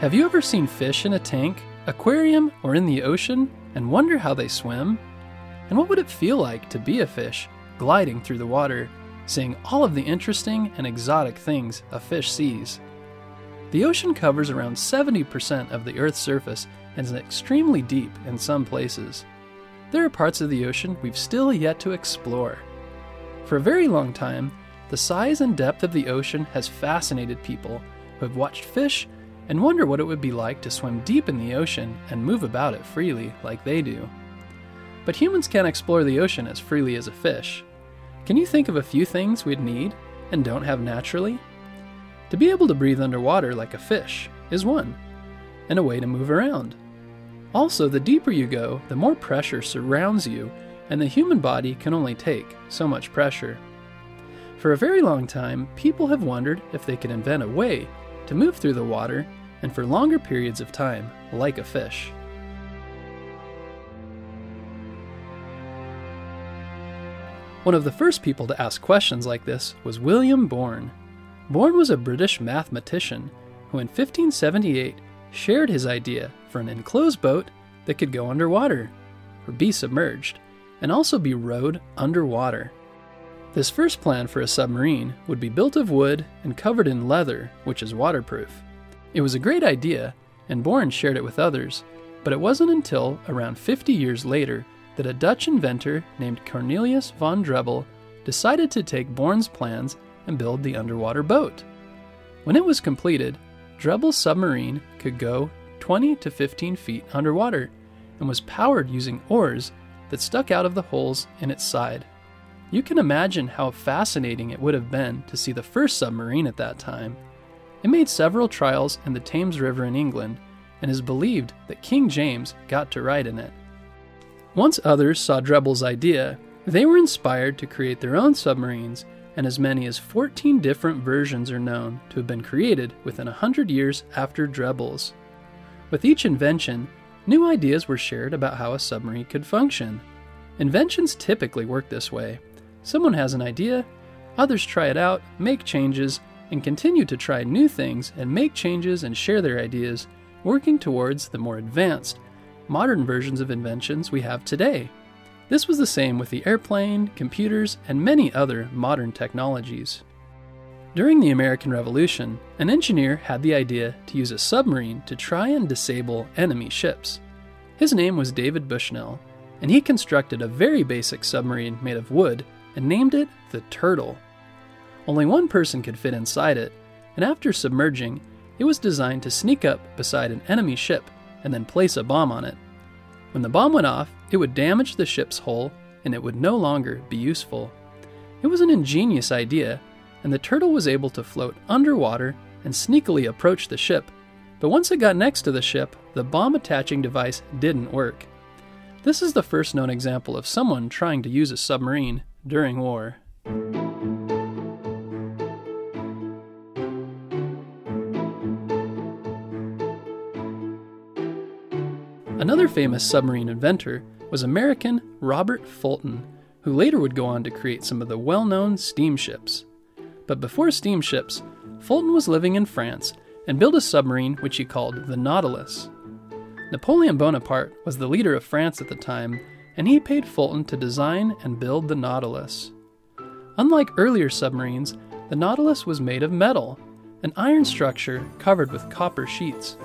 Have you ever seen fish in a tank, aquarium, or in the ocean and wonder how they swim? And what would it feel like to be a fish, gliding through the water, seeing all of the interesting and exotic things a fish sees? The ocean covers around 70% of the Earth's surface and is extremely deep in some places. There are parts of the ocean we've still yet to explore. For a very long time, the size and depth of the ocean has fascinated people who have watched fish and wonder what it would be like to swim deep in the ocean and move about it freely like they do. But humans can't explore the ocean as freely as a fish. Can you think of a few things we'd need and don't have naturally? To be able to breathe underwater like a fish is one, and a way to move around. Also, the deeper you go, the more pressure surrounds you, and the human body can only take so much pressure. For a very long time, people have wondered if they could invent a way to move through the water and for longer periods of time, like a fish. One of the first people to ask questions like this was William Bourne. Bourne was a British mathematician who in 1578 shared his idea for an enclosed boat that could go underwater, or be submerged, and also be rowed underwater. This first plan for a submarine would be built of wood and covered in leather, which is waterproof. It was a great idea, and Bourne shared it with others, but it wasn't until around 50 years later that a Dutch inventor named Cornelius von Drebbel decided to take Bourne's plans and build the underwater boat. When it was completed, Drebbel's submarine could go 20 to 15 feet underwater and was powered using oars that stuck out of the holes in its side. You can imagine how fascinating it would have been to see the first submarine at that time. It made several trials in the Thames River in England and is believed that King James got to ride in it. Once others saw Drebbel's idea, they were inspired to create their own submarines, and as many as 14 different versions are known to have been created within 100 years after Drebbel's. With each invention, new ideas were shared about how a submarine could function. Inventions typically work this way. Someone has an idea, others try it out, make changes, and continue to try new things and make changes and share their ideas, working towards the more advanced, modern versions of inventions we have today. This was the same with the airplane, computers, and many other modern technologies. During the American Revolution, an engineer had the idea to use a submarine to try and disable enemy ships. His name was David Bushnell, and he constructed a very basic submarine made of wood and named it the Turtle. Only one person could fit inside it, and after submerging, it was designed to sneak up beside an enemy ship and then place a bomb on it. When the bomb went off, it would damage the ship's hull and it would no longer be useful. It was an ingenious idea, and the Turtle was able to float underwater and sneakily approach the ship, but once it got next to the ship, the bomb attaching device didn't work. This is the first known example of someone trying to use a submarine during war. Another famous submarine inventor was American Robert Fulton, who later would go on to create some of the well-known steamships. But before steamships, Fulton was living in France and built a submarine which he called the Nautilus. Napoleon Bonaparte was the leader of France at the time, and he paid Fulton to design and build the Nautilus. Unlike earlier submarines, the Nautilus was made of metal, an iron structure covered with copper sheets.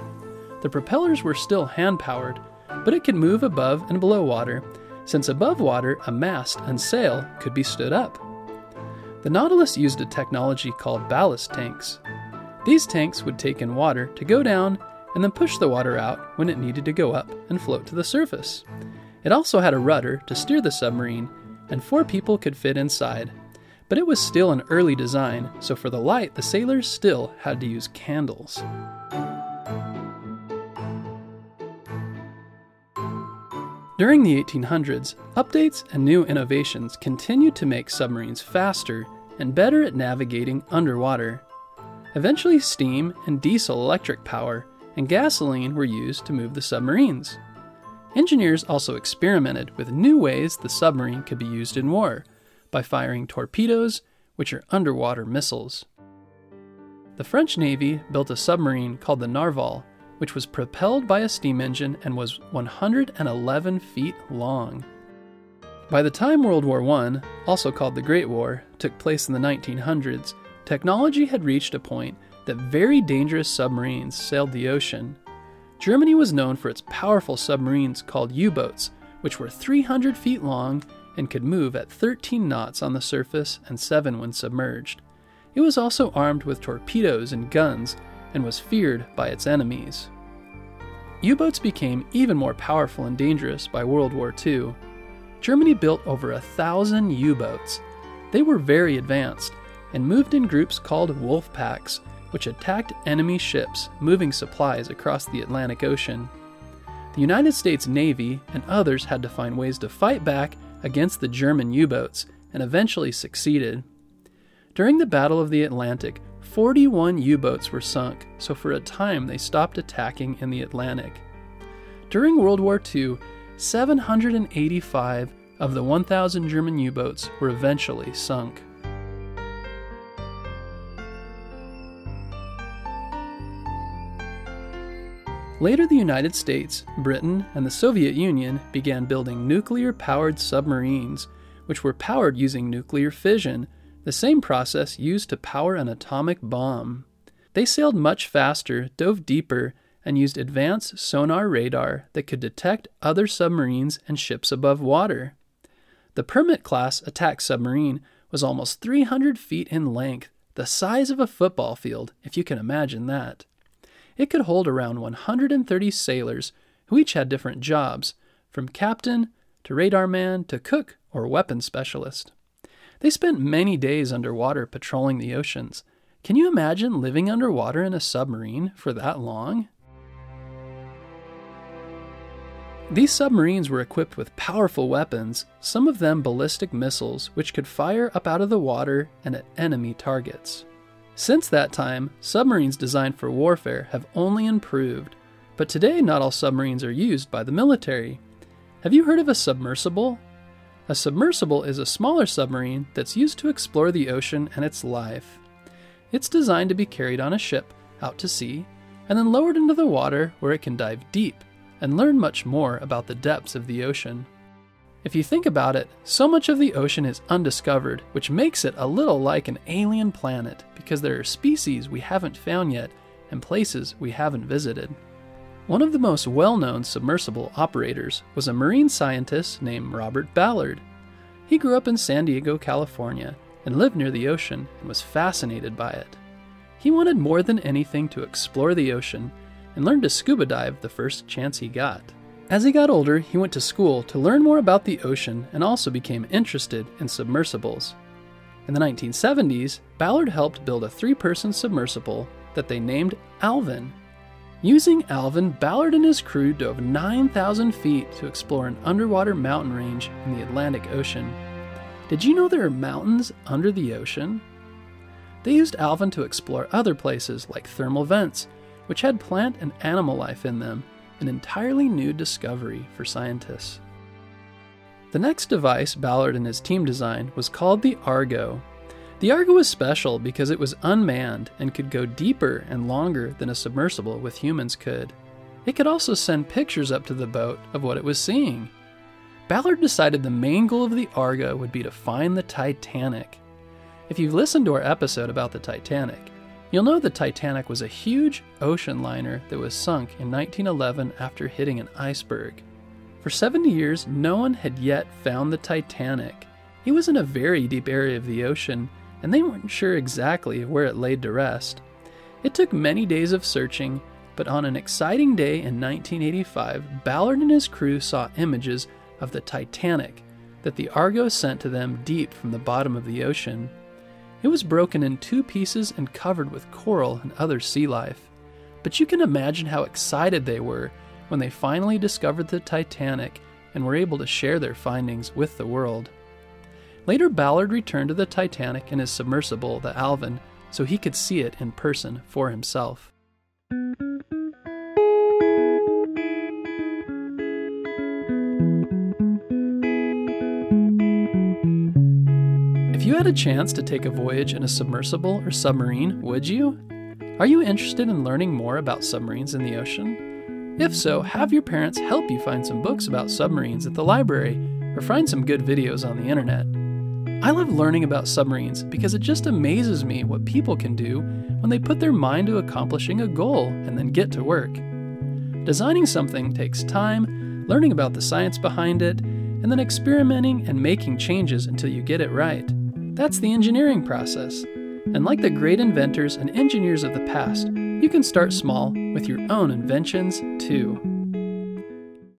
The propellers were still hand-powered, but it could move above and below water, since above water a mast and sail could be stood up. The Nautilus used a technology called ballast tanks. These tanks would take in water to go down and then push the water out when it needed to go up and float to the surface. It also had a rudder to steer the submarine, and 4 people could fit inside. But it was still an early design, so for the light, the sailors still had to use candles. During the 1800s, updates and new innovations continued to make submarines faster and better at navigating underwater. Eventually, steam and diesel-electric power and gasoline were used to move the submarines. Engineers also experimented with new ways the submarine could be used in war, by firing torpedoes, which are underwater missiles. The French Navy built a submarine called the Narval which was propelled by a steam engine and was 111 feet long. By the time World War I, also called the Great War, took place in the 1900s, technology had reached a point that very dangerous submarines sailed the ocean. Germany was known for its powerful submarines called U-boats, which were 300 feet long and could move at 13 knots on the surface and 7 when submerged. It was also armed with torpedoes and guns and was feared by its enemies. U-boats became even more powerful and dangerous by World War II. Germany built over 1,000 U-boats. They were very advanced and moved in groups called wolf packs, which attacked enemy ships moving supplies across the Atlantic Ocean. The United States Navy and others had to find ways to fight back against the German U-boats and eventually succeeded. During the Battle of the Atlantic, 41 U-boats were sunk, so for a time they stopped attacking in the Atlantic. During World War II, 785 of the 1,000 German U-boats were eventually sunk. Later, the United States, Britain, and the Soviet Union began building nuclear-powered submarines, which were powered using nuclear fission, the same process used to power an atomic bomb. They sailed much faster, dove deeper, and used advanced sonar radar that could detect other submarines and ships above water. The Permit-class attack submarine was almost 300 feet in length, the size of a football field, if you can imagine that. It could hold around 130 sailors who each had different jobs, from captain to radar man to cook or weapons specialist. They spent many days underwater patrolling the oceans. Can you imagine living underwater in a submarine for that long? These submarines were equipped with powerful weapons, some of them ballistic missiles, which could fire up out of the water and at enemy targets. Since that time, submarines designed for warfare have only improved, but today not all submarines are used by the military. Have you heard of a submersible? A submersible is a smaller submarine that's used to explore the ocean and its life. It's designed to be carried on a ship out to sea and then lowered into the water where it can dive deep and learn much more about the depths of the ocean. If you think about it, so much of the ocean is undiscovered, which makes it a little like an alien planet because there are species we haven't found yet and places we haven't visited. One of the most well-known submersible operators was a marine scientist named Robert Ballard. He grew up in San Diego, California, and lived near the ocean and was fascinated by it. He wanted more than anything to explore the ocean and learned to scuba dive the first chance he got. As he got older, he went to school to learn more about the ocean and also became interested in submersibles. In the 1970s, Ballard helped build a 3-person submersible that they named Alvin. Using Alvin, Ballard and his crew dove 9,000 feet to explore an underwater mountain range in the Atlantic Ocean. Did you know there are mountains under the ocean? They used Alvin to explore other places like thermal vents, which had plant and animal life in them, an entirely new discovery for scientists. The next device Ballard and his team designed was called the Argo. The Argo was special because it was unmanned and could go deeper and longer than a submersible with humans could. It could also send pictures up to the boat of what it was seeing. Ballard decided the main goal of the Argo would be to find the Titanic. If you've listened to our episode about the Titanic, you'll know the Titanic was a huge ocean liner that was sunk in 1911 after hitting an iceberg. For 70 years, no one had yet found the Titanic. It was in a very deep area of the ocean, and they weren't sure exactly where it laid to rest. It took many days of searching, but on an exciting day in 1985, Ballard and his crew saw images of the Titanic that the Argo sent to them deep from the bottom of the ocean. It was broken in 2 pieces and covered with coral and other sea life. But you can imagine how excited they were when they finally discovered the Titanic and were able to share their findings with the world. Later, Ballard returned to the Titanic in his submersible, the Alvin, so he could see it in person for himself. If you had a chance to take a voyage in a submersible or submarine, would you? Are you interested in learning more about submarines in the ocean? If so, have your parents help you find some books about submarines at the library, or find some good videos on the internet. I love learning about submarines because it just amazes me what people can do when they put their mind to accomplishing a goal and then get to work. Designing something takes time, learning about the science behind it, and then experimenting and making changes until you get it right. That's the engineering process. And like the great inventors and engineers of the past, you can start small with your own inventions too.